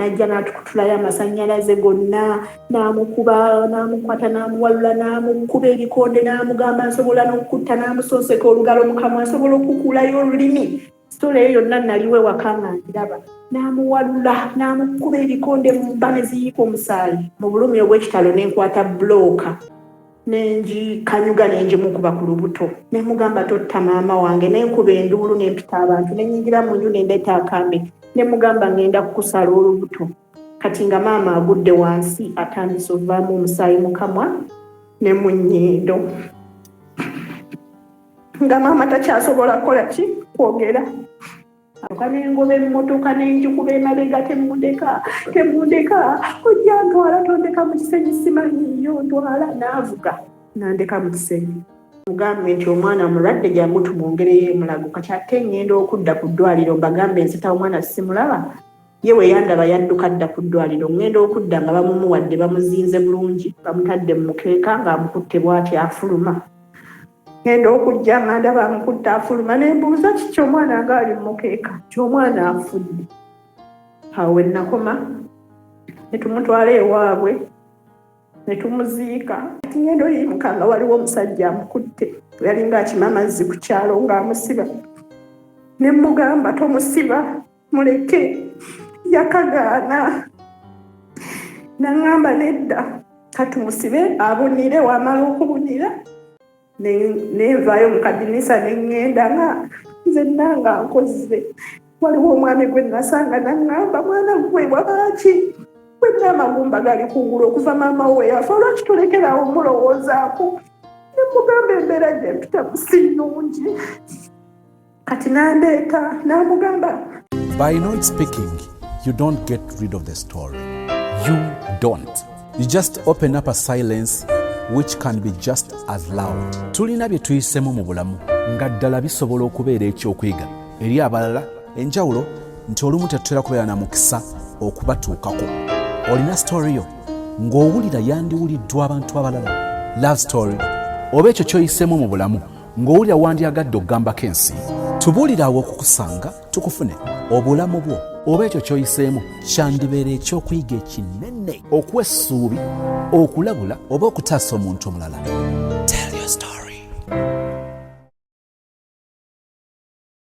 najja n'atukutulayo amasannyalaze gonna n'amukuba n'amukwata n'amuwalula n'amukuba ebikonde n'amugamba nsobola n'okutta n'amusonseka olugalo mu kamwa nsobola okukulayo olulimi. Sitole eyo yonna naliwe waka nga ngiraba. N'amuwalula n'amukuba ebikonde mu mba ne ziyiika omusaayi. Mu bulumi obw'ekitalo ne nkwata bulooka nenjikanyuga nenjimukuba ku lubuto ne mugamba totta maama wange nenkuba enduulu nempita abantu nenyingira mu nju nendeeta akambe ne mugamba ngenda kukusala olubuto. Kati nga maama agudde wansi atandise ovaamu omusaayi mu kamwa ne mu nnyindo nga maama takyasobola kukola ki kwogera. Nengoba emmotoka nenjikuba emabega temundeka ojja ntwala tondeka mu kisenyi simanyiyo ntwala n'avuga nandeka mu kisenyi. Mugambe nti omwana mulwadde jangu tumwongereyo emulago kati ate ngenda okudda ku ddwaliro mbagambe nsita omwana simulaba ye we yandaba yadduka dda ku ddwaliro ngenda okudda nga bamumuwadde bamuzinze bulungi bamutadde mu mukeeka ng'amukutte bw'ati afuluma. Ngenda okujja nga ndaba amukutte afuluma ne mbuuza kiki omwana nga ali mu mukeeka ky'omwana afudde. Awo we nakoma ne tumutwala ewaabwe ne tumuziika. Ngenda oyimuka nga waliwo omusajja amukutte yalinga akima amazzi ku kyalo ng'amusiba. Ne mugamba tomusiba muleke yakagaana. N'aŋŋamba nedda katumusibe abunire wamala okubunira nenvaayo mu kadinisa neŋŋenda nga nzenna nga nkoze. Waliwo omwami gwe nasanga n'aŋŋamba mwana gwe wabaki wenna amagumba gali kungulu okuva maama we yafa lwaki tolekerawo mulowoozaako. Ne mugamba embeera gye mpitamu si nnungi. Kati nandeeta n'amugamba by not speaking you don't get rid of the story. You don't. You just open up a silence which can be just as loud. Tulina bye tuyisemu mu bulamu nga ddala bisobola okubeera ekyokwiga eri abalala. Enjawulo nti olumu tetutera kubeera na mukisa okubatuukako. Olina story yo ng'owulira yandiwuliddwa abantu abalala. Love story oba ekyo kyoyisemu mu bulamu ng'owulira wandyagadde okugambako ensi. Tubuulira awo okukusanga tukufune. Obulamu bwo oba ekyo kyoyiseemu kyandibeera ekyokuyiga ekinene okuwa essuubi okulabula oba okutaasa omuntu omulala.